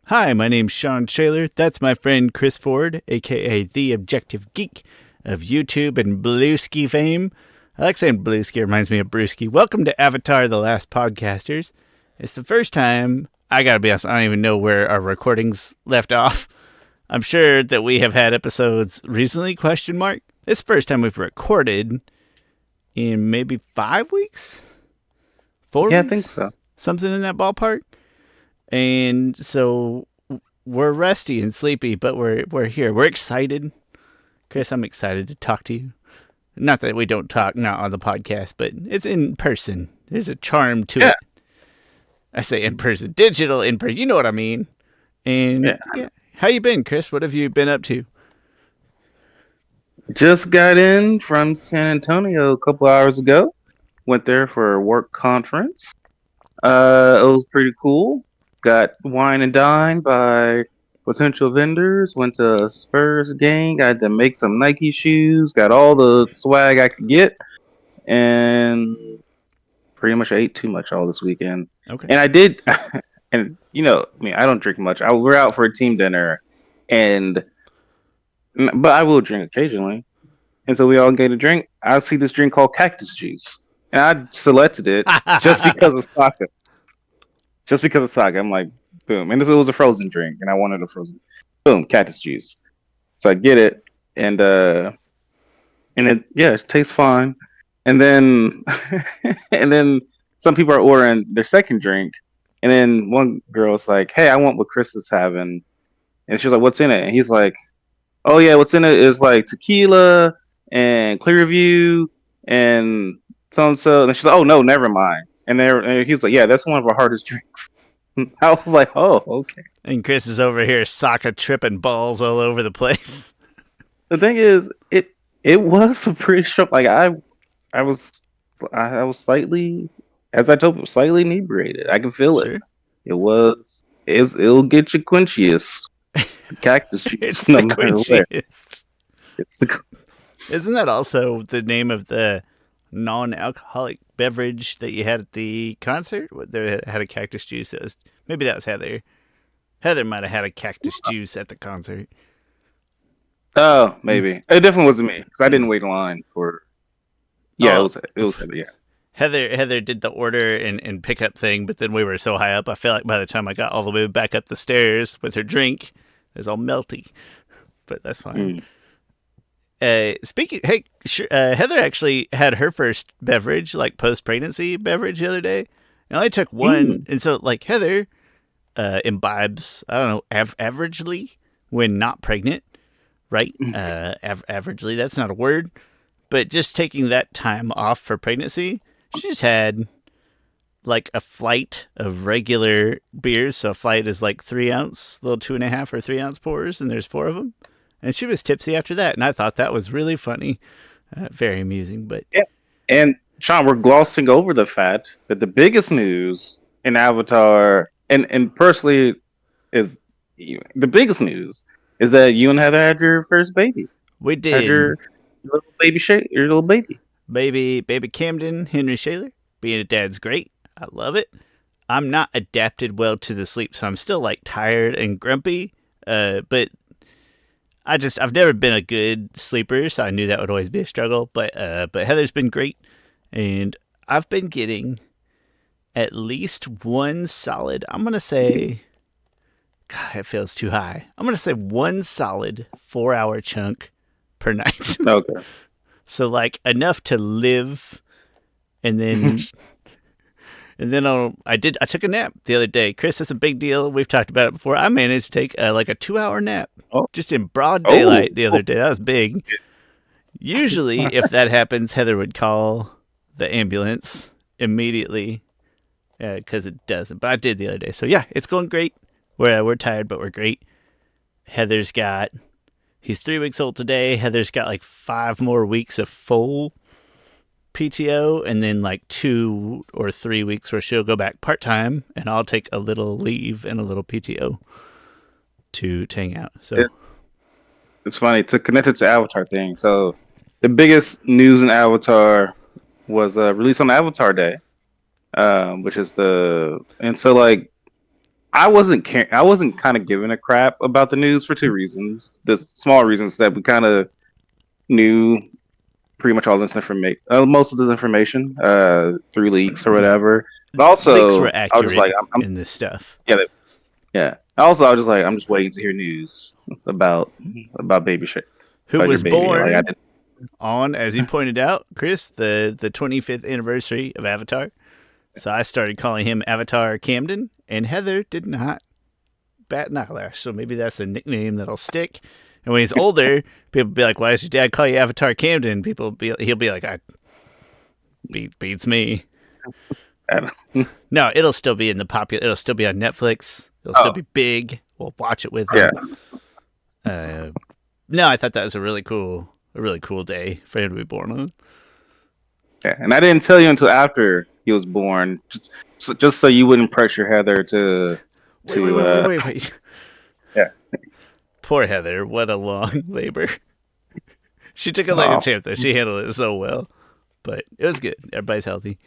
Hi, my name's Shawn Schaller. That's my friend Chris Ford, a.k.a. the Objective Geek of YouTube and Blueski fame. I like saying Blueski, it reminds me of Brewski. Welcome to Avatar: The Last Podcasters. It's the first time, I gotta be honest, I don't even know where our recordings left off. I'm sure that we have had episodes recently, question mark. It's the first time we've recorded in maybe 5 weeks? 4 Yeah, I weeks? think so. Something in that ballpark. And so we're rusty and sleepy, but we're here. We're excited. Chris, I'm excited to talk to you. Not that we don't talk not on the podcast, but it's in person. There's a charm to Yeah, it. I say in person, digital in person. You know what I mean. And yeah. yeah, how you been, Chris? What have you been up to? Just got in from San Antonio a couple hours ago. Went there for a work conference. It was pretty cool. Got wine and dine by potential vendors. Went to a Spurs game. Got to make some Nike shoes. Got all the swag I could get, and pretty much ate too much all this weekend. Okay. And I did, and I don't drink much. We're out for a team dinner, and but I will drink occasionally. And so we all get a drink. I see this drink called cactus juice, and I selected it just because of sake. Just because of sake, I'm like, boom. And this was a frozen drink, and I wanted a frozen. Boom, cactus juice. So I get it, and it tastes fine. And then and then some people are ordering their second drink, and then one girl's like, "Hey, I want what Chris is having," and she's like, "What's in it?" And he's like, "Oh yeah, what's in it is like tequila and Clearview and so and so." And she's like, "Oh no, never mind." And he was like, "Yeah, that's one of our hardest drinks." I was like, "Oh, okay." And Chris is over here, Sokka tripping balls all over the place. The thing is, it was a pretty strong. Like I was I was slightly, as I told you, slightly inebriated. I can feel it. Sure. It'll get you quenchiest. Cactus It's juice, the no matter where. quenchiest. It's the Isn't that also the name of the non-alcoholic beverage that you had at the concert? They had a cactus juice. Maybe that was Heather. Heather might have had a cactus juice at the concert. Oh, maybe. It definitely wasn't me because I didn't wait in line for. Yeah, Oh, it was yeah. Heather did the order and pickup thing, but then we were so high up, I felt like by the time I got all the way back up the stairs with her drink, it was all melty. But that's fine. Mm. Speaking, hey, Heather actually had her first beverage, like post-pregnancy beverage, the other day. It only took one, Mm. and so like Heather imbibes, I don't know, averagely when not pregnant, right? Averagely, that's not a word, but just taking that time off for pregnancy, she just had like a flight of regular beers. So a flight is like 3 ounce, little 2.5 or 3 ounce pours, and there's four of them. And she was tipsy after that, and I thought that was really funny, very amusing. But Yeah. And Sean, we're glossing over the fact that the biggest news in Avatar, and personally, is the biggest news is that you and Heather had your first baby. we Had did. your little baby your little baby. Baby Camden, Henry Shaler, being a dad's great. I love it. I'm not adapted well to the sleep, so I'm still like tired and grumpy. But I've never been a good sleeper, so I knew that would always be a struggle. But Heather's been great, and I've been getting at least one solid. I'm gonna say, God, it feels too high. I'm gonna say one solid 4 hour chunk per night. Okay. So like enough to live, and then I took a nap the other day. Chris, that's a big deal. We've talked about it before. I managed to take like a 2 hour nap Oh, just in broad oh, daylight the other day. That was big. Usually, if that happens, Heather would call the ambulance immediately because it doesn't. But I did the other day. So yeah, it's going great. We're tired, but we're great. He's 3 weeks old today. Heather's got like 5 more weeks of full PTO, and then like 2 or 3 weeks where she'll go back part time, and I'll take a little leave and a little PTO to hang out. So it's funny to connect it to Avatar thing. So the biggest news in Avatar was released on Avatar Day, which is and so like I wasn't kind of giving a crap about the news for two reasons. This small reasons that we kind of knew pretty much all this information, most of this information, through leaks or whatever. But Leaks were also, I was just accurate like, I'm in this stuff. yeah, yeah. Also, I was just like, I'm just waiting to hear news about baby shit, Who about your was baby. Like I born didn't. on, as you pointed out, Chris, the 25th anniversary of Avatar. So I started calling him Avatar Camden, and Heather did not bat an eyelash. So maybe that's a nickname that'll stick. And when he's older, people be like, "Why does your dad call you Avatar Camden?" He'll be like, "I beats me." I don't- No, it'll still be in the popular. It'll still be on Netflix. It'll still oh be big. We'll watch it with yeah, him. No, I thought that was a really cool day for him to be born on. yeah. And I didn't tell you until after he was born, just so you wouldn't pressure Heather to Wait, wait, wait, wait, uh wait, wait. yeah. Poor Heather. What a long labor. She took it like a Oh champ, though. She handled it so well. But it was good. Everybody's healthy.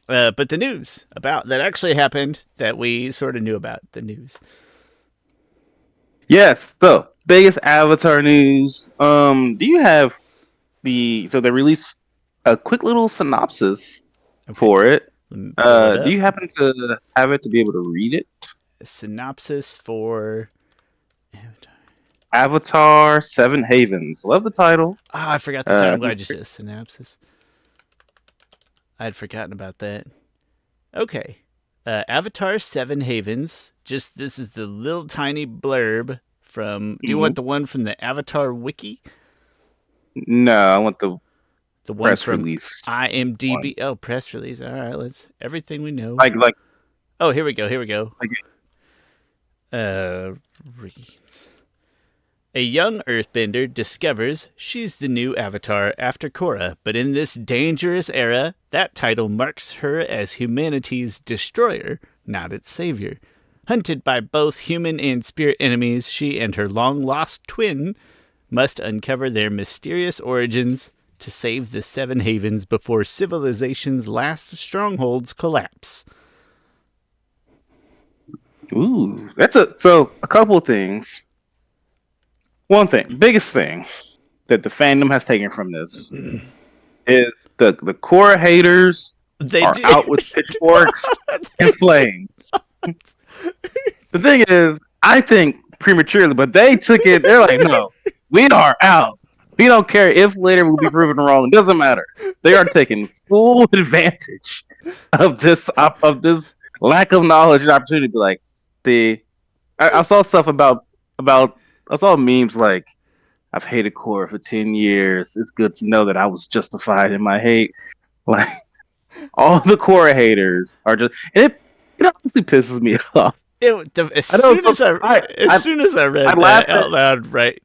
But the news about that actually happened that we sort of knew about the news. yes. So biggest Avatar news. Do you have so they released a quick little synopsis Okay, for it. let me pull it Do up. you happen to have it to be able to read it? A synopsis for. Avatar Seven Havens. Love the title. Oh, I forgot the title. I'm Uh, glad you said synopsis. I had forgotten about that. Okay. Avatar Seven Havens. Just this is the little tiny blurb from. Do you want mhm. the one from the Avatar Wiki? No, I want the The one press from release one. IMDb. Oh, press release. All right, let's everything we know. Like Oh, here we go. Here we go. like Reads. A young earthbender discovers she's the new avatar after Korra, but in this dangerous era, that title marks her as humanity's destroyer, not its savior. Hunted by both human and spirit enemies, she and her long-lost twin must uncover their mysterious origins to save the Seven Havens before civilization's last strongholds collapse. ooh, a couple of things. One thing, biggest thing that the fandom has taken from this is the core haters They are did. out with pitchforks and flames. The thing is, I think prematurely, but they took it. They're like, no, we are out. We don't care if later we'll be proven wrong. It doesn't matter. They are taking full advantage of this lack of knowledge and opportunity. To be like, see, I saw stuff about I saw memes like I've hated Korra for 10 years. It's good to know that I was justified in my hate. Like all the Korra haters are just it honestly pisses me off. As I know soon as I I I read laugh that at out loud, right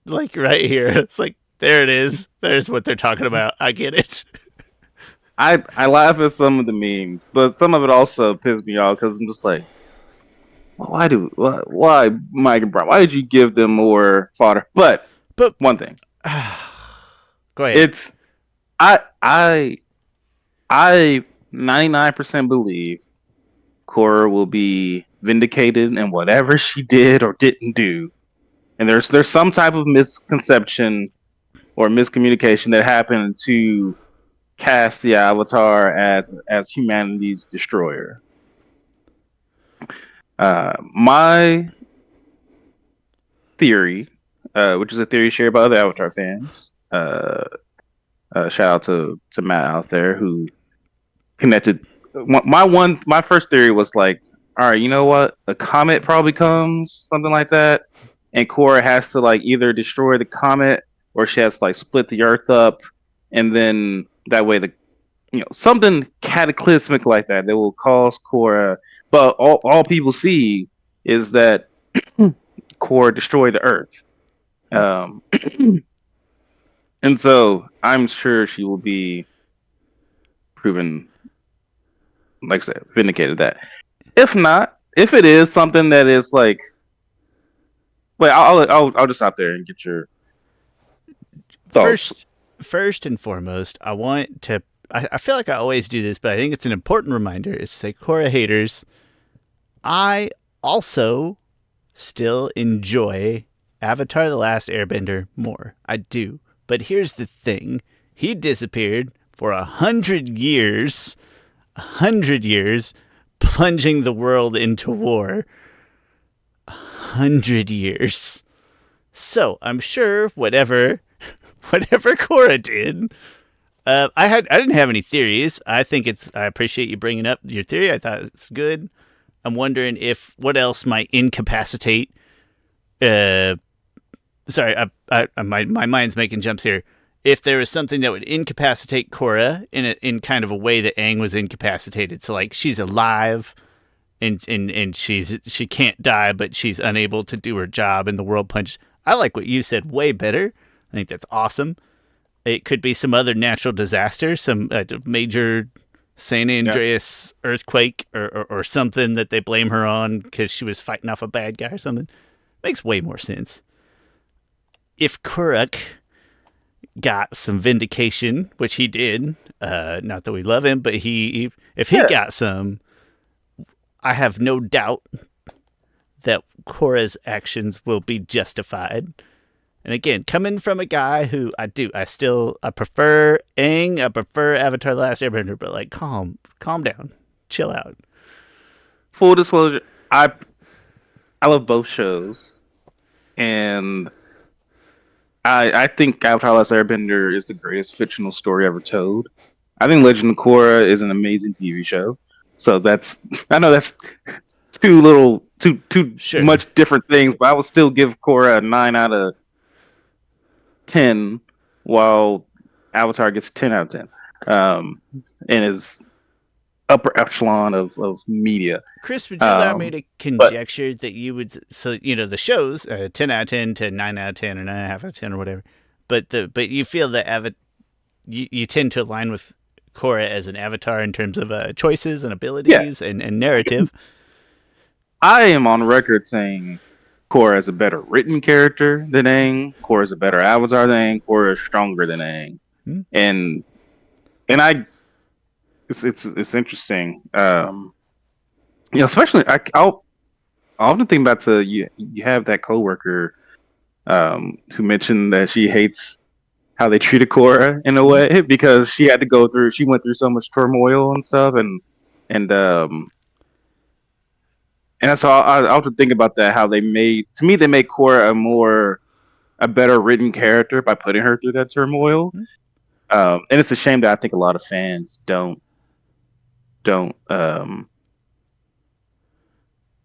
here, it's like there it is. There's what they're talking about. I get it. I laugh at some of the memes, but some of it also pisses me off because I'm just like, why Mike and Brian? Why did you give them more fodder? But But one thing, go ahead. it's I I I 99% believe Korra will be vindicated in whatever she did or didn't do. And there's some type of misconception or miscommunication that happened to cast the Avatar as humanity's destroyer. My theory, which is a theory shared by other Avatar fans, shout out to Matt out there who connected. My first theory was like, all right, you know what? A comet probably comes, something like that, and Korra has to like either destroy the comet or she has to like split the Earth up, and then that way something cataclysmic like that that will cause Korra. But all people see is that Korra destroyed the Earth, um, and so I'm sure she will be proven, like I said, vindicated that. If not, if it is something that is like, wait, I'll just stop there and get your thoughts. First, first and foremost, I want to. I feel like I always do this, but I think it's an important reminder. Is say Korra haters. I also still enjoy Avatar: The Last Airbender more. I do. But here's the thing: he disappeared for 100 years, 100 years, plunging the world into war. 100 years. So I'm sure whatever Korra did. I didn't have any theories. I appreciate you bringing up your theory. I thought it's good. I'm wondering if what else might incapacitate. Uh, sorry, my mind's making jumps here. If there was something that would incapacitate Korra in kind of a way that Aang was incapacitated, so like she's alive and she can't die, but she's unable to do her job, and the world punches. I like what you said way better. I think that's awesome. It could be some other natural disaster, some major San Andreas earthquake or something that they blame her on because she was fighting off a bad guy or something. Makes way more sense. If Kuruk got some vindication, which he did, not that we love him, but if he got some, I have no doubt that Korra's actions will be justified. And again, coming from a guy who I prefer Aang, I prefer Avatar: The Last Airbender, but like, calm down, chill out. Full disclosure, I love both shows, and I think Avatar: The Last Airbender is the greatest fictional story ever told. I think Legend of Korra is an amazing TV show. So I know that's too Sure. much different things, but I would still give Korra a 9 out of 10, while Avatar gets 10 out of 10, and is upper echelon of media. Chris, would you allow me to conjecture that you would, so the shows 10 out of 10 to 9 out of 10 or 9.5 out of 10 or whatever, but you feel that you tend to align with Korra as an Avatar in terms of choices and abilities and narrative. I am on record saying Korra is a better written character than Aang. Korra is a better Avatar than Aang. Korra is stronger than Aang. And it's interesting. Especially I'll often think about you have that coworker who mentioned that she hates how they treated Korra in a way because she went through so much turmoil and stuff, and that's how I often think about that. How they made Korra a better written character by putting her through that turmoil. And it's a shame that I think a lot of fans don't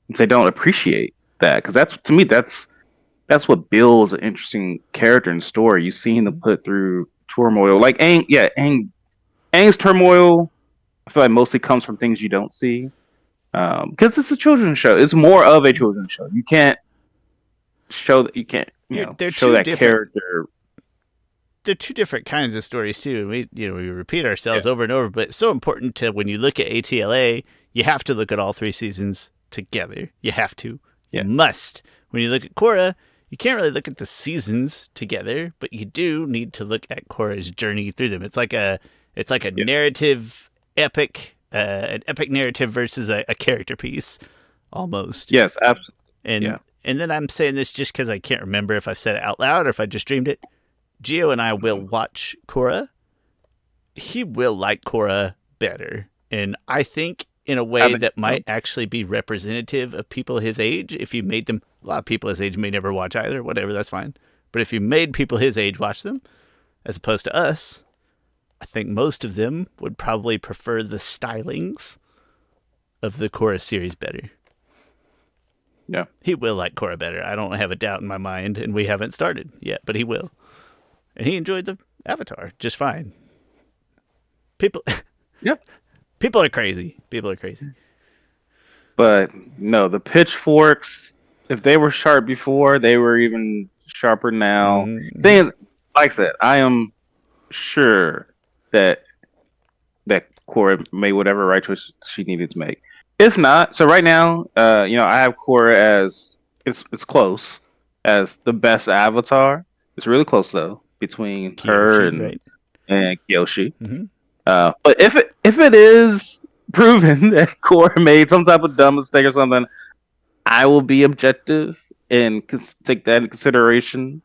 they don't appreciate that, because that's what builds an interesting character and story. You see them put through turmoil, like Aang. Yeah, Aang's turmoil, I feel like mostly comes from things you don't see, because it's a children's show. It's more of a children's show. You can't show that. You can't show that character. They're two different kinds of stories too. We repeat ourselves over and over, but it's so important to, when you look at ATLA, you have to look at all 3 seasons together. You have to. You must. When you look at Korra, you can't really look at the seasons together, but you do need to look at Korra's journey through them. It's like a narrative epic, an epic narrative versus a character piece, almost. Yes, absolutely. And then I'm saying this just because I can't remember if I've said it out loud or if I just dreamed it. Gio and I will watch Korra. He will like Korra better, and I think in a way that might actually be representative of people his age. If you made them, a lot of people his age may never watch either, whatever, that's fine. But if you made people his age watch them, as opposed to us, I think most of them would probably prefer the stylings of the Korra series better. Yeah. He will like Korra better. I don't have a doubt in my mind, and we haven't started yet, but he will. And he enjoyed the Avatar just fine. People are crazy. But no, the pitchforks, if they were sharp before, they were even sharper now. Things, like I said, I am sure that Korra made whatever right choice she needed to make. If not, so right now, I have Korra as it's close as the best Avatar. It's really close though between Kyoshi, her and Kyoshi. But if it is proven that Korra made some type of dumb mistake or something, I will be objective and take that into consideration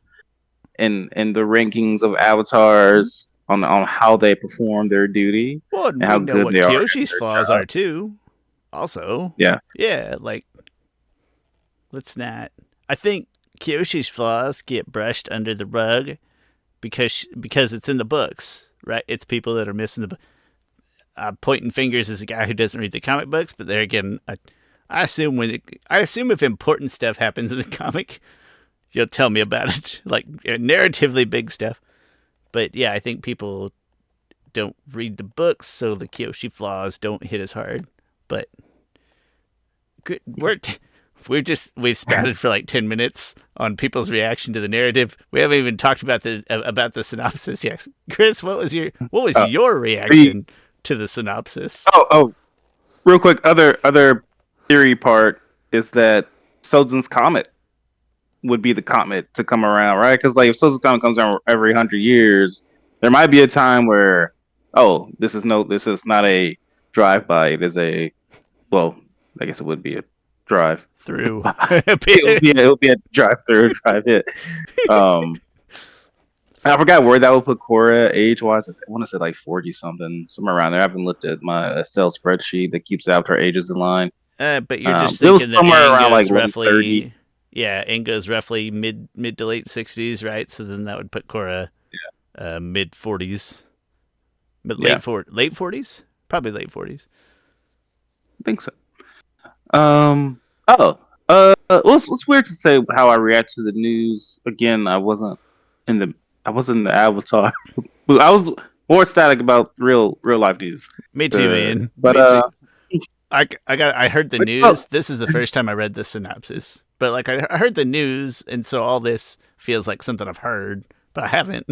in the rankings of avatars on how they perform their duty Well, and and we how know good what they are at Kyoshi's their flaws job. are too. Also, Yeah, yeah, like let's not. I think Kyoshi's flaws get brushed under the rug because it's in the books, right? It's people that are missing the. Pointing fingers as a guy who doesn't read the comic books, but there again, I assume I assume if important stuff happens in the comic, you'll tell me about it, like narratively big stuff. But yeah, I think people don't read the books, so the Kyoshi flaws don't hit as hard. But good, we've spouted for like 10 minutes on people's reaction to the narrative. We haven't even talked about the synopsis yet. Chris, what was uh, your the reaction to the synopsis? oh, real quick, other theory part is that Sozin's comet would be the comet to come around, right? Because like if Sozin's comet comes around every 100 years, there might be a time where this is not a drive by. It is a well, I guess it would be a drive. Through. It'll be a drive through, drive hit. Um, I forgot where that would put Korra age wise. I want to say like 40 something, somewhere around there. I haven't looked at my Excel spreadsheet that keeps Avatar ages in line. But you're just It was thinking that somewhere Aang around like goes late 30. roughly, yeah, Aang goes roughly mid to late 60s, right? So then that would put Korra mid 40s, but Yeah, late 40s, probably late 40s. I think so. Um. Oh. It's weird to say how I react to the news. Again, in the I wasn't in the Avatar. I was more ecstatic about real life news. Me too, man. But Me too. I heard the which felt news. This is the first time I read the synopsis, but like I heard the news, and so all this feels like something I've heard, but I haven't.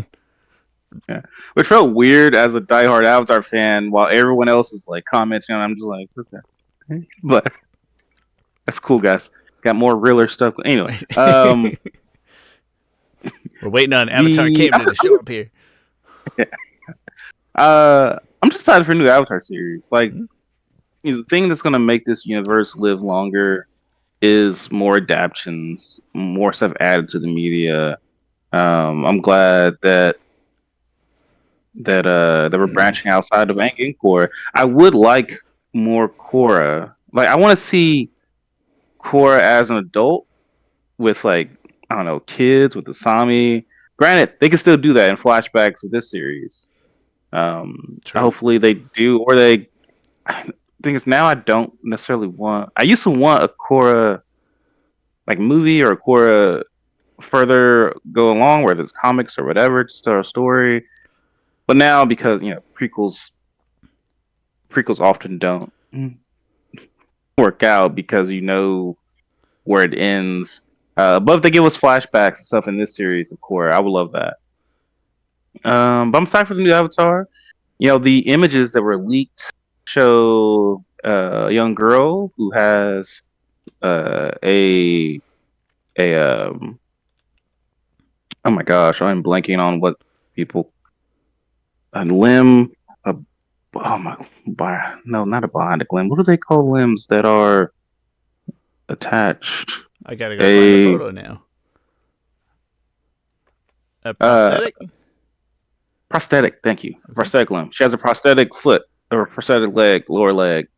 yeah, which felt weird as a diehard Avatar fan, while everyone else is like commenting, and I'm just like, okay, but that's cool, guys. Got more realer stuff. Anyway, We're waiting on Avatar the Camden to show up here. I'm just excited for a new Avatar series. Like, Mm-hmm. the thing that's gonna make this universe live longer is more adaptations, more stuff added to the media. I'm glad that we're branching outside of Angkor. I would like more Korra. Like, I want to see Korra as an adult with like I don't know kids with the Sami. Granted, they can still do that in flashbacks with this series. True. Hopefully they do, or they. Thing is, now I don't necessarily want. I used to want a Korra like movie or a Korra further go along, whether it's comics or whatever, just tell a story. But now because prequels often don't work out because you know where it ends. But if they give us flashbacks and stuff in this series, of course, I would love that. But I'm excited for the new Avatar. The images that were leaked show a young girl who has a oh my gosh, I'm blanking on what people a limb. A, oh my, no, not a bionic limb. What do they call limbs that are attached? I gotta go find the A photo now. A uh, prosthetic? prosthetic. Thank you. Okay. Prosthetic limb. She has a prosthetic foot or a prosthetic leg, lower leg.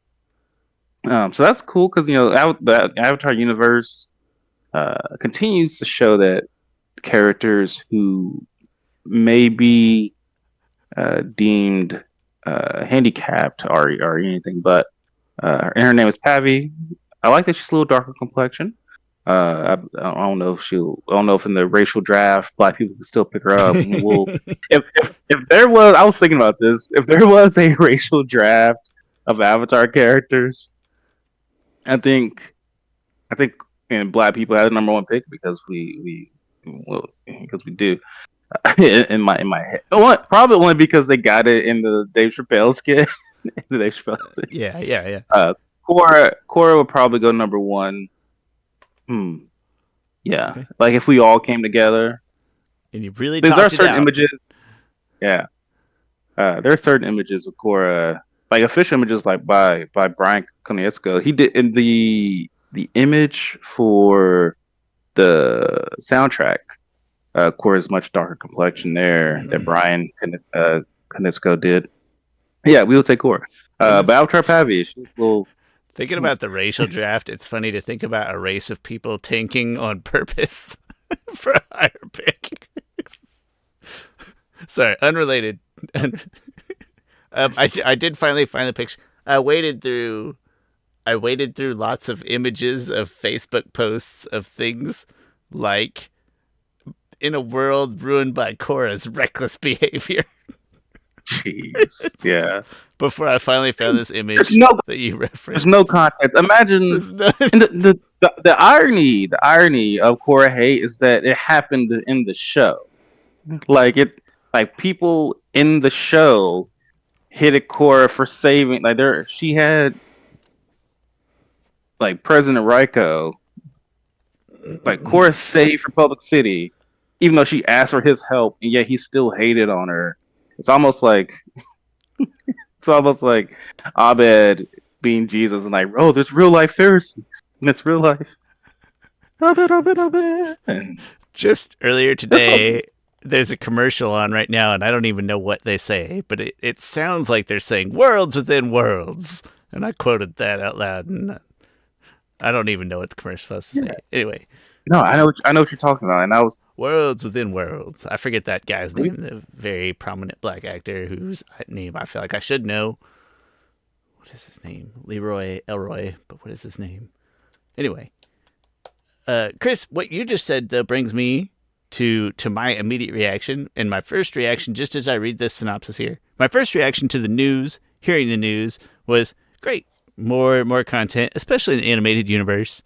So that's cool because the Avatar universe continues to show that characters who may be deemed handicapped or anything, but and her name is Pavi. I like that she's a little darker complexion. I don't know if I don't know if in the racial draft black people can still pick her up. We'll if there was, I was thinking about this. If there was a racial draft of Avatar characters, I think I think and black people had the number one pick because because we do in my head. Probably only because they got it in the Dave Chappelle skit. The Dave Chappelle skit. Yeah, yeah, yeah. Korra would probably go number one. Hmm. Yeah, Okay. like if we all came together. And you really There are talked it certain out. images. Yeah, there are certain images of Korra. like official images like by Bryan Konietzko. He did in the image for the soundtrack. Korra's much darker complexion there that Konietzko did. Yeah, we will take Korra. And But this, Avatar Pavi, she's a little. thinking about the racial draft, it's funny to think about a race of people tanking on purpose for a higher pick. Sorry, unrelated. I did finally find the picture. I waded through lots of images of Facebook posts of things like in a world ruined by Korra's reckless behavior. Jeez, yeah. Before I finally found this There's image no that you there's no referenced. context. Imagine, There's no, and the irony of Korra hate is that it happened in the show. Like people in the show hated Korra for saving. She had like President Raiko. Like Korra saved Republic City, even though she asked for his help, and yet he still hated on her. It's almost like it's almost like Abed being Jesus and like, oh, there's real life Pharisees, and it's real life. Abed. just earlier That's all. today, there's a commercial on right now, and I don't even know what they say, but it sounds like they're saying worlds within worlds. And I quoted that out loud, and I don't even know what the commercial was supposed to Yeah. say. Anyway, No, I know what you're talking about, and I was. worlds within worlds. I forget that guy's name, the very prominent black actor whose name I feel like I should know. What is his name? Leroy Elroy, but what is his name? Anyway, Chris, what you just said brings me to my immediate reaction, and my first reaction, just as I read this synopsis here, my first reaction to the news, hearing the news, was great, more content, especially in the animated universe.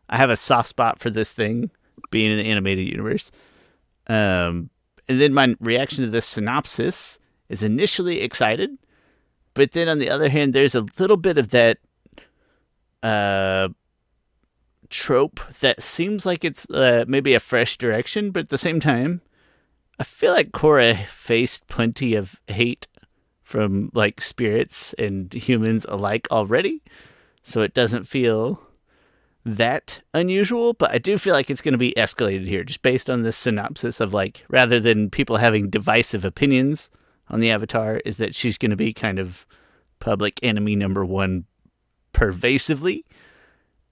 I have a soft spot for this thing being in the animated universe. And then my reaction to this synopsis is initially excited, but then on the other hand, there's a little bit of that uh, trope that seems like it's maybe a fresh direction, but at the same time, I feel like Korra faced plenty of hate from like spirits and humans alike already, so it doesn't feel that unusual, but I do feel like it's going to be escalated here just based on this synopsis of like, rather than people having divisive opinions on the Avatar, is that she's going to be kind of public enemy number one pervasively,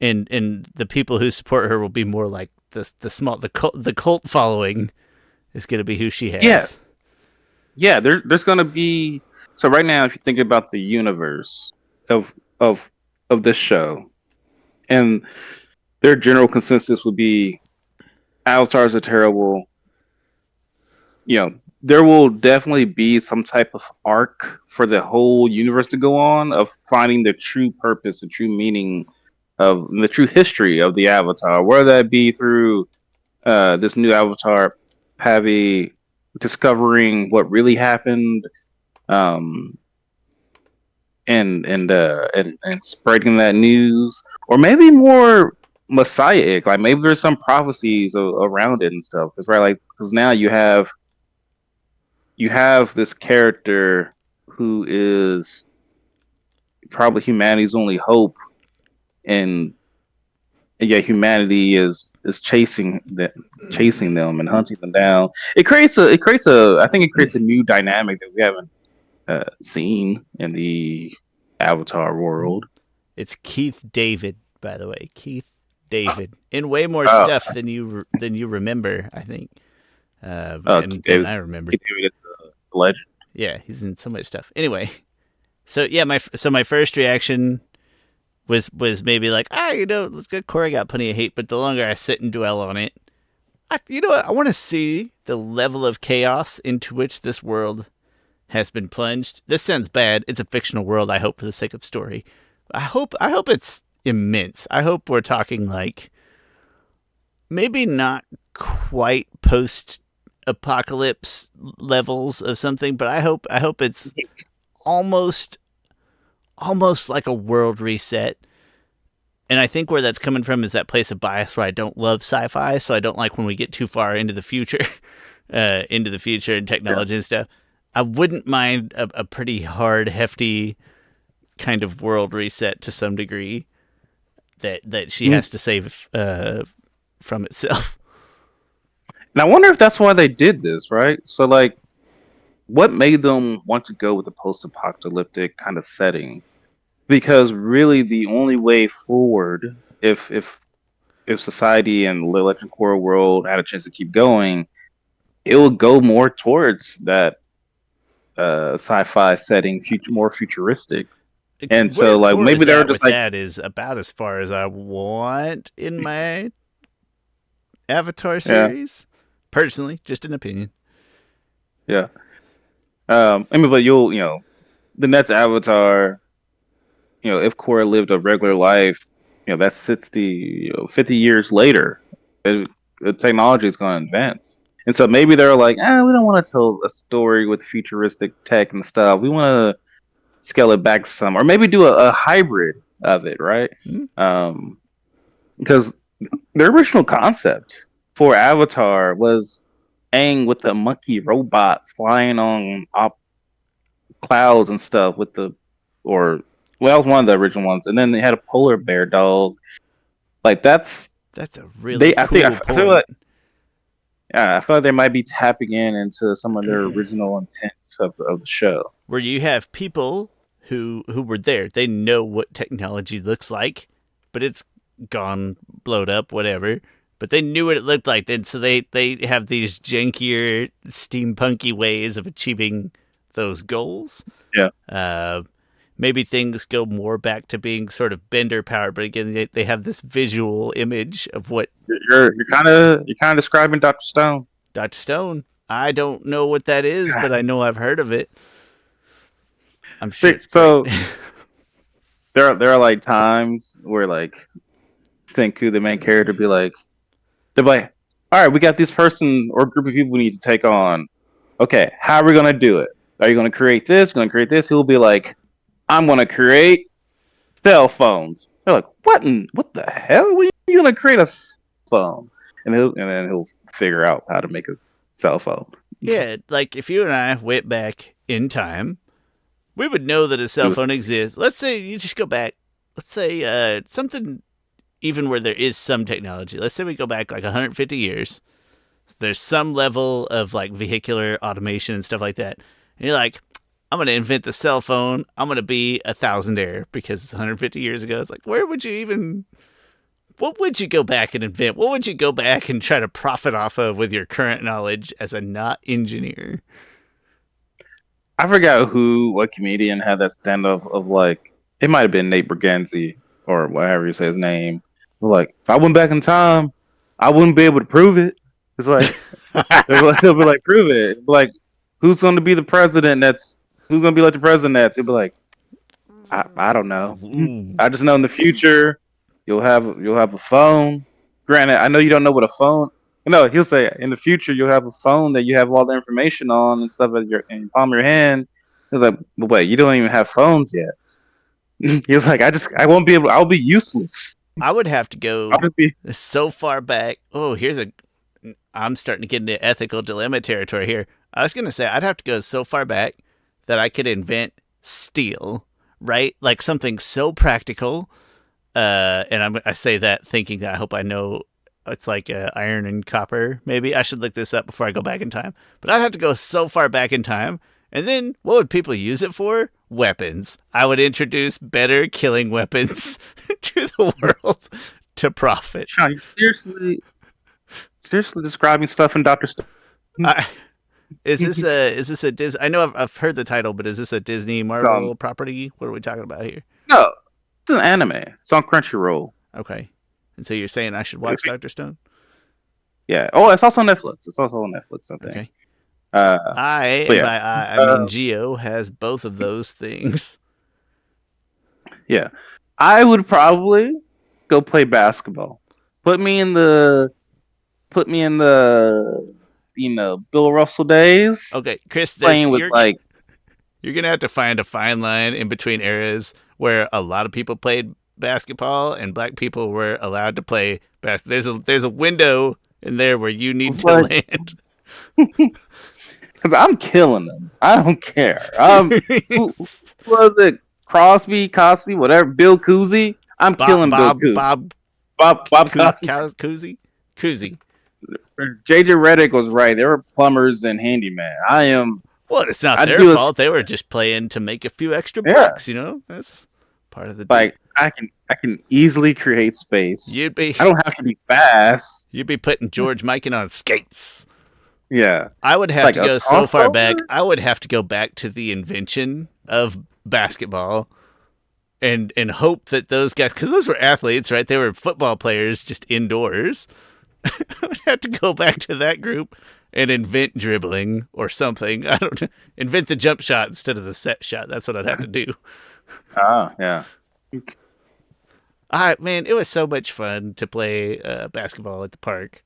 and the people who support her will be more like the cult following is going to be who she Yeah, has. yeah. There's gonna be. So right now, if you think about the universe of of of this show, and their general consensus would be avatars are terrible. There will definitely be some type of arc for the whole universe to go on of finding the true purpose, the true meaning of the true history of the avatar, whether that be through this new avatar, Pavi, discovering what really happened, um, and spreading that news, or maybe more messianic, like maybe there's some prophecies around it and stuff. Because right, like because now you have this character who is probably humanity's only hope, and yet humanity is chasing them and hunting them down. I think it creates a new dynamic that we haven't seen in the Avatar world. It's Keith David, by the way, Keith David, in way more Oh, stuff than you remember, I think, and it than was I remembered. it's a legend. Yeah, he's in so much stuff. Anyway, so yeah, my first reaction was maybe like, Korra got plenty of hate, but the longer I sit and dwell on it, you know what? I want to see the level of chaos into which this world has been plunged. This sounds bad. It's a fictional world. I hope for the sake of story. I hope it's immense. I hope we're talking like maybe not quite post apocalypse levels of something, but I hope it's almost like a world reset. And I think where that's coming from is that place of bias where I don't love sci-fi, so I don't like when we get too far into the future, and technology and stuff. I wouldn't mind a pretty hard, hefty kind of world reset to some degree that she Mm. has to save from itself. And I wonder if that's why they did this, right? So like, what made them want to go with the post-apocalyptic kind of setting? Because really, the only way forward, if society and the Legend Core world had a chance to keep going, it would go more towards that sci-fi setting, more futuristic. And Where so, like, maybe Korra's they were at just with like, that is about as far as I want in my Avatar yeah, series. Personally, just an opinion. yeah. I mean, but the next Avatar, if Korra lived a regular life, that's 50 years later, the technology is going to advance. And so maybe they're like, we don't want to tell a story with futuristic tech and stuff. We want to scale it back some, or maybe do a hybrid of it, right? Hmm? Um, because the original concept for Avatar was Aang with the monkey robot flying on clouds and stuff or well, that was one of the original ones, and then they had a polar bear dog. Like that's That's a really I think cool I feel like point. yeah, I feel like they might be tapping into some of their original intent of the show. Where you have people who were there, they know what technology looks like, but it's gone, blowed up, whatever. But they knew what it looked like, and so they have these jankier, steampunky ways of achieving those goals. Yeah, Uh, Maybe things go more back to being sort of bender powered, but again, they have this visual image of what you're kind of describing Doctor Stone. Dr. Stone. I don't know what that is, but I know I've heard of it. I'm sure it's great. So there are like times where like Senku, the main character, they're like, all right, we got this person or group of people we need to take on. Okay, how are we gonna do it? Are you gonna create this? Gonna create this? He'll be like, I'm gonna create cell phones. They're like, what the hell? Are you gonna create a cell phone? And then he'll figure out how to make a cell phone. Yeah, like if you and I went back in time, we would know that a It cell was phone exists. Let's say you just go back. Let's say something even where there is some technology. Let's say we go back like 150 years. There's some level of like vehicular automation and stuff like that. And you're like, I'm gonna invent the cell phone. I'm gonna be a thousandaire because it's 150 years ago. It's like, where would you even? What would you go back and invent? What would you go back and try to profit off of with your current knowledge as a not engineer? I forgot what comedian had that stand up of like it might have been Nate Bargatze or whatever you say his name. Like if I went back in time, I wouldn't be able to prove it. It's like he'll be like prove it. Like who's going to be the president? Who's going to be like the president? He'll be like I don't know. Ooh. I just know in the future you'll have a phone. Granted, I know you don't know what a phone. No, he'll say in the future you'll have a phone that you have all the information on and stuff in your palm of your hand. He's like, but wait, you don't even have phones yet. He was like, I won't be able. I'll be useless. I would have to I'll go just be. so far back. Oh, here's a. I'm starting to get into ethical dilemma territory here. I was going to say I'd have to go so far back that I could invent steel, right? Like something so practical. And I say that thinking that I hope I know it's like iron and copper. Maybe I should look this up before I go back in time. But I'd have to go so far back in time. And then what would people use it for? Weapons. I would introduce better killing weapons to the world to profit. Sean, you seriously describing stuff in Doctor Stone. I, is this a Disney? I know I've heard the title, but is this a Disney Um, Marvel property? What are we talking about here? no, it's an anime. It's on Crunchyroll. Okay, and so you're saying I should If watch Doctor Stone? Yeah. Oh, it's also on Netflix. It's also on Netflix, I think. Okay. Uh, I, but and yeah, by I mean Geo, has both of those things. yeah. I would probably go play basketball. Put me in the put me in the Bill Russell days, Okay, Chris, playing with like you're gonna have to find a fine line in between eras where a lot of people played basketball and black people were allowed to play basketball. There's a window in there where you need to like land. because I'm killing them. I don't care. Who was it? Crosby, Cosby, whatever, Bill Cousy. I'm Bob killing Bill Bob Cousy. Bob Bob Cosby. Koozie Koozie. JJ Redick was right. There were plumbers and handyman. Well, it's not I'd their do a fault. They were just playing to make a few extra yeah. bucks. You know, that's part of the deal. Like I can easily create space. You'd be I don't have to be fast. you'd be putting George Mikan on skates. Yeah, I would have like to a go so far crossover. back. I would have to go back to the invention of basketball and hope that those guys, because those were athletes, right? They were football players just indoors. I would have to go back to that group and invent dribbling or something. I don't know. Invent the jump shot instead of the set shot. That's what I'd have to do. Ah, yeah. Man, it was so much fun to play basketball at the park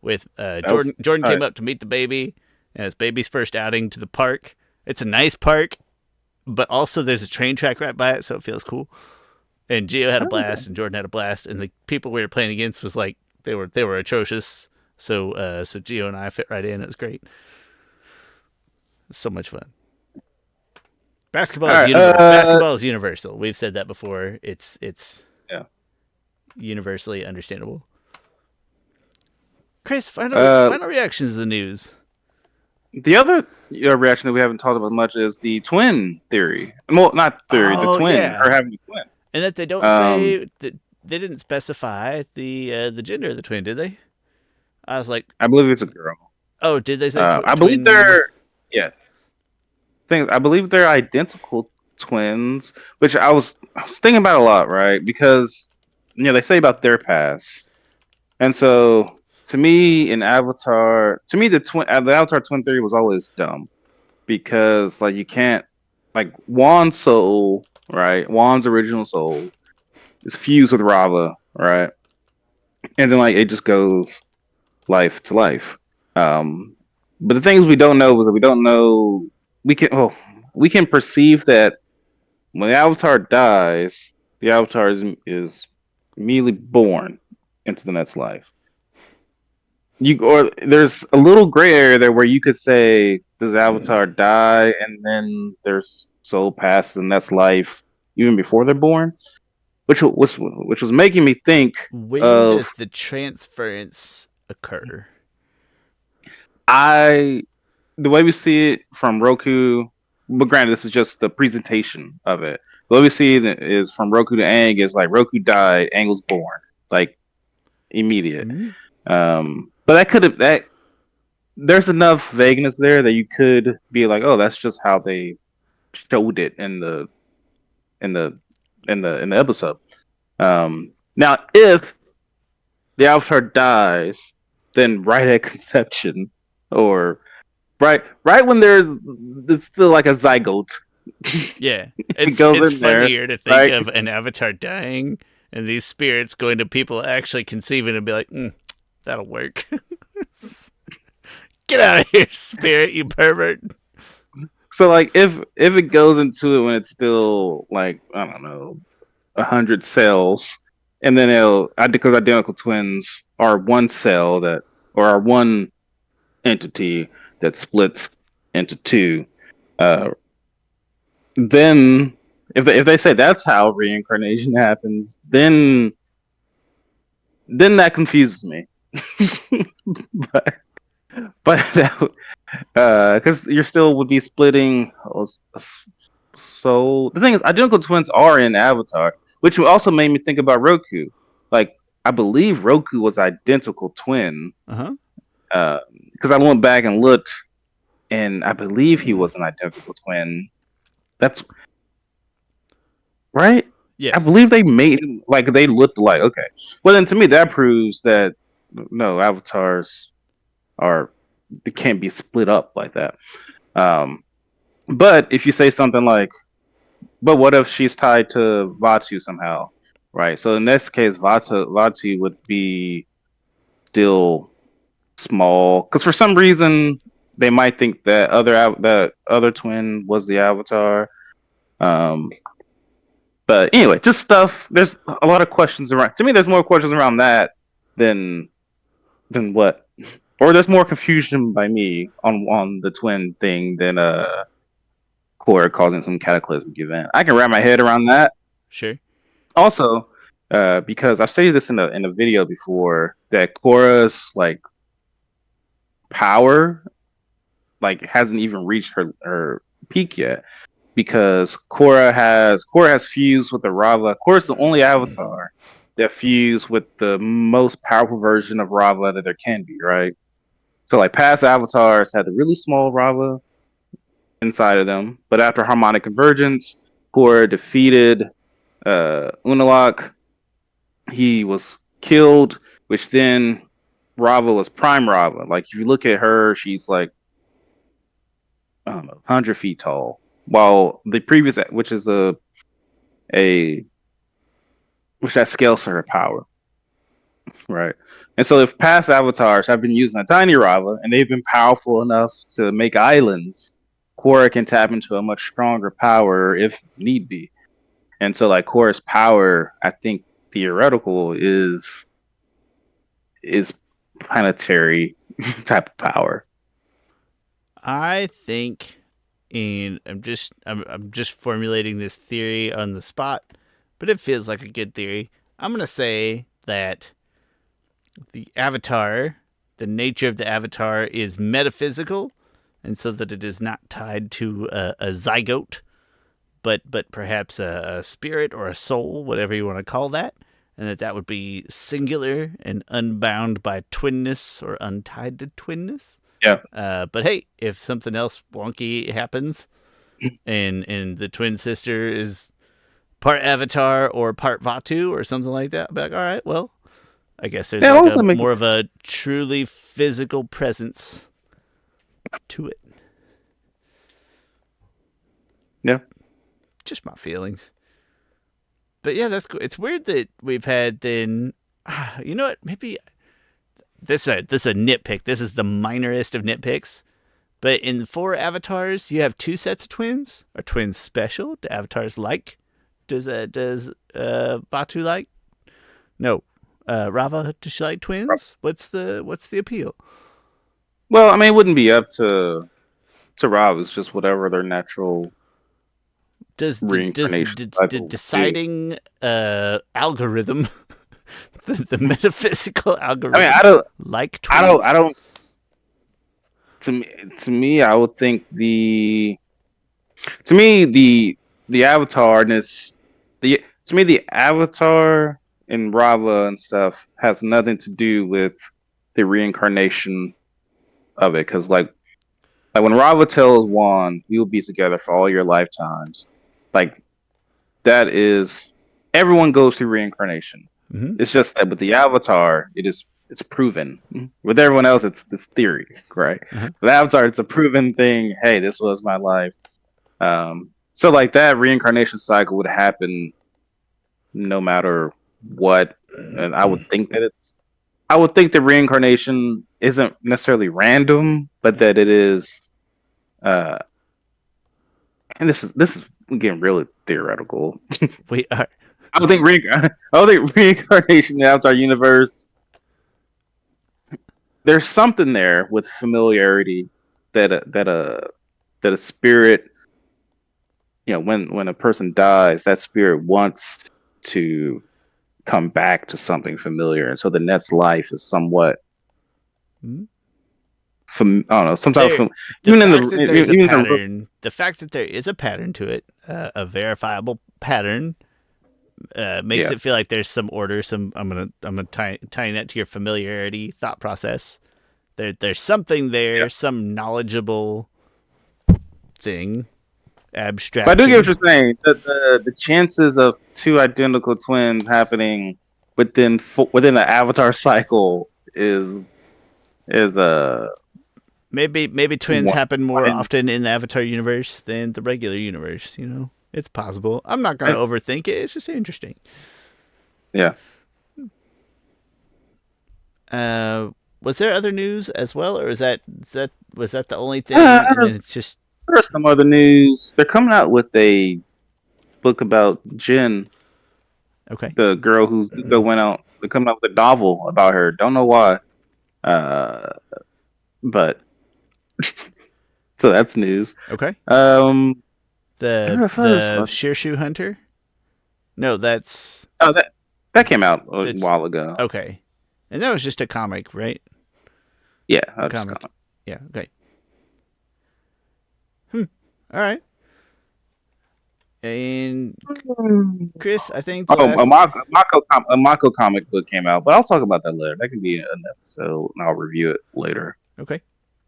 with That was Jordan. Jordan all came right. up to meet the baby, and it's baby's first outing to the park. It's a nice park, but also there's a train track right by it, so it feels cool. And Gio had a Okay. blast, and Jordan had a blast, and the people we were playing against was like they were atrocious. So Gio and I fit right in. It was great. It was so much fun. All right. Basketball is universal. We've said that before. It's Yeah. universally understandable. Chris, Uh, final reactions to the news. the other reaction that we haven't talked about much is the twin theory. Well, not theory. The Oh twin. yeah, Her having a twin. and that they don't Um, say that they didn't specify the gender of the twin, did they? I was like, I believe it's a girl. oh, did they say I believe twin? they're yeah. I believe they're identical twins, which I was thinking about a lot, right? Because they say about their past, and so to me, in Avatar, the Avatar twin theory was always dumb because like you can't like Juan's soul, right? Juan's original soul is fused with Rava, right? And then like it just goes life to life. Um, but the things we don't know is that we don't know we can perceive that when the Avatar dies, the Avatar is immediately born into the next life. Or there's a little gray area there where you could say, does Avatar die and then their soul passes the next life even before they're born? Which was making me think When of does the transference occur? I the way we see it from Roku. But granted, this is just the presentation of it. The way we see it is from Roku to Aang is like Roku died, Aang was born, like immediate. Mm-hmm. But that could have that. There's enough vagueness there that you could be like, oh, that's just how they showed it in the in the episode. Now, if the Avatar dies, then right at conception, or right when it's still like a zygote, Yeah, it it's goes it's in there, funnier to think right? of an avatar dying and these spirits going to people actually conceiving and be like, that'll work. Get out of here, spirit, you pervert. So like if it goes into it when it's still like I don't know 100 cells, and then because identical twins are one cell that or are one entity that splits into two. Uh, then if they say that's how reincarnation happens, then that confuses me. but but that because you still would be splitting. So the thing is, identical twins are in Avatar, which also made me think about Roku. Like I believe Roku was identical twin Uh because I went back and looked, and I believe he was an identical twin. That's right. I Yes. believe they made like they looked alike. Okay, well then to me that proves that no avatars are they can't be split up like that. Um, but if you say something like, but what if she's tied to Vatu somehow, right? So in this case, Vatu would be still small because for some reason they might think that other twin was the Avatar. Um, but anyway, just stuff. There's a lot of questions around. To me, there's more questions around that than what, or there's more confusion by me on the twin thing than Korra causing some cataclysmic event. I can wrap my head around that. Sure. Also, because I've stated this in a video before, that Korra's like power like hasn't even reached her peak yet. Because Korra has fused with the Rava. Korra's the only avatar that fused with the most powerful version of Rava that there can be, right? So like past avatars had the really small Rava inside of them, but after harmonic convergence, Korra defeated Unalaq. He was killed, which then Rava was Prime Rava. Like if you look at her, she's like I don't know, 100 feet tall. While the previous, which is a which that scales to her power, right? And so if past avatars have been using a tiny Rava and they've been powerful enough to make islands, Korra can tap into a much stronger power if need be. And so like Korra's power, I think theoretical is planetary type of power. I think, and I'm just formulating this theory on the spot, but it feels like a good theory. I'm gonna say that the avatar, the nature of the avatar, is metaphysical, and so that it is not tied to a zygote, but perhaps a spirit or a soul, whatever you want to call that, and that would be singular and unbound by twinness or untied to twinness. Yeah. But hey, if something else wonky happens, and the twin sister is part Avatar or part Vatu or something like that, I'll be like, all right, well, I guess there's like a more of a truly physical presence to it. Yeah. Just my feelings. But yeah, that's cool. It's weird that we've had then. You know what? Maybe this is a nitpick. This is the minorest of nitpicks. But in 4 avatars, you have 2 sets of twins. Are twins special? Do avatars like? Does Batu like? No. Rava, does she like twins? What's the appeal? Well, I mean, it wouldn't be up to Rob. It's just whatever their natural Does reincarnation deciding algorithm, the metaphysical algorithm, I mean, I don't like twins? I don't. To me, I would think the avatarness the avatar and Rava and stuff has nothing to do with the reincarnation of it, because like when Rava tells Juan, "We will be together for all your lifetimes," like that is everyone goes through reincarnation. Mm-hmm. It's just that with the Avatar, it's proven. With everyone else, it's theory, right? Uh-huh. With Avatar, it's a proven thing. Hey, this was my life. So like that reincarnation cycle would happen no matter what, and I would think that reincarnation isn't necessarily random, but that it is. Uh, and this is getting really theoretical. We are. I don't think reincarnation in the Avatar universe. There's something there with familiarity that a spirit, when a person dies, that spirit wants to come back to something familiar, and so the next life is somewhat. Mm-hmm. I don't know. Sometimes The even in fact that there's a even pattern, the fact that there is a pattern to it, a verifiable pattern, makes it feel like there's some order. I'm gonna tying that to your familiarity thought process. There's something there, some knowledgeable thing, abstraction. But I do get what you're saying. The chances of 2 identical twins happening within the Avatar cycle is maybe twins one. happen more often in the Avatar universe than the regular universe. It's possible. I'm not gonna overthink it. It's just interesting. Yeah. Was there other news as well, or was that the only thing? And then it's just There's some other news. They're coming out with a book about Jin, okay. the girl who went out. They're coming out with a novel about her. Don't know why. But so that's news. Okay. The I thought it was supposed. Shearshoe Hunter? No, that's Oh, that came out a that's while ago. okay. And that was just a comic, right? Yeah, A I just comic. got Yeah, okay. All right. And it. Chris, I think the Oh, last A Mako comic book came out, but I'll talk about that later. That can be an episode, and I'll review it later. okay.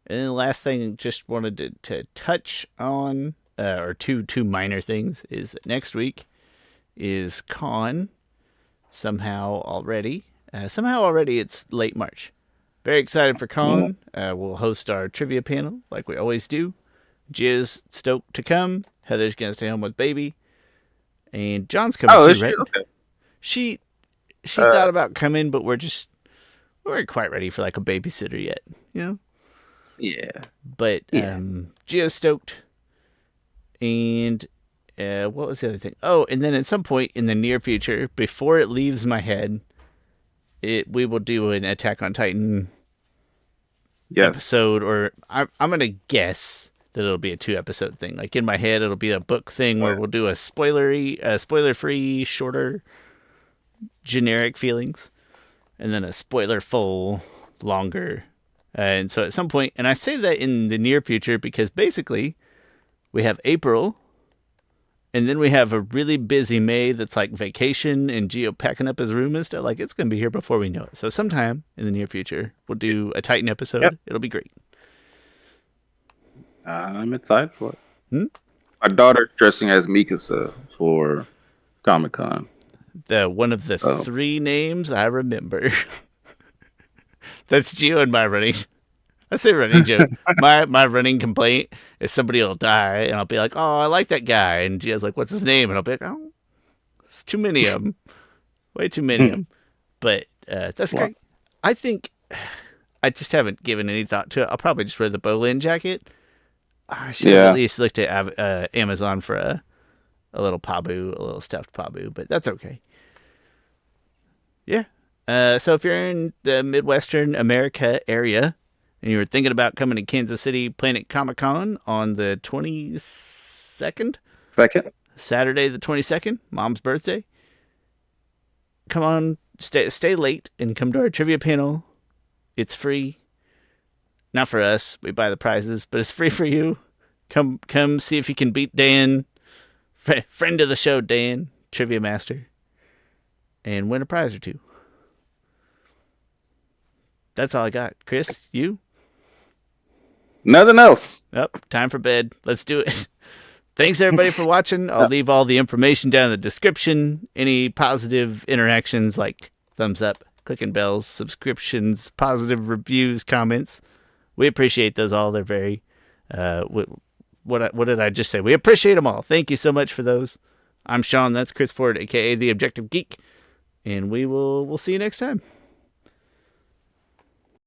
And then the last thing, just wanted to touch on, or two minor things, is that next week is Con. Somehow already, it's late March. Very excited for Yeah. Con. We'll host our trivia panel like we always do. Gia's stoked to come. Heather's gonna stay home with baby, and John's coming Oh, too, is she right? okay? She thought about coming, but we weren't quite ready for like a babysitter yet, you know. Yeah. But Yeah. Gia's stoked, and what was the other thing? Oh, and then at some point in the near future, before it leaves my head, we will do an Attack on Titan Yes. episode, or I'm gonna guess that it'll be a 2 episode thing. Like in my head, it'll be a book thing where we'll do a spoiler free, shorter, generic feelings, and then a spoiler full, longer. And so at some point, and I say that in the near future because basically we have April, and then we have a really busy May that's like vacation and Geo packing up his room and stuff. Like it's going to be here before we know it. So sometime in the near future, we'll do a Titan episode. Yep. It'll be great. I'm excited for it. Hmm? My daughter's dressing as Mikasa for Comic Con. One of the 3 names I remember. That's Geo and my running. I say running joke. My running complaint is somebody will die, and I'll be like, "Oh, I like that guy," and Geo's like, "What's his name?" And I'll be like, "Oh, it's too many of them, way too many of them." But that's great. I think I just haven't given any thought to it. I'll probably just wear the Bolin jacket. I should have at least looked at Amazon for a little Pabu, a little stuffed Pabu, but that's okay. Yeah. So if you're in the Midwestern America area and you were thinking about coming to Kansas City Planet Comic Con on the 22nd, Saturday the 22nd, Mom's birthday, come on, stay late and come to our trivia panel. It's free. Not for us. We buy the prizes, but it's free for you. Come see if you can beat Dan, friend of the show, Dan, Trivia Master, and win a prize or two. That's all I got. Chris, you? Nothing else. Oh, time for bed. Let's do it. Thanks, everybody, for watching. I'll leave all the information down in the description. Any positive interactions like thumbs up, clicking bells, subscriptions, positive reviews, comments. We appreciate those all. They're very... what did I just say? We appreciate them all. Thank you so much for those. I'm Shawn. That's Chris Ford, a.k.a. The Objective Geek. And we'll see you next time.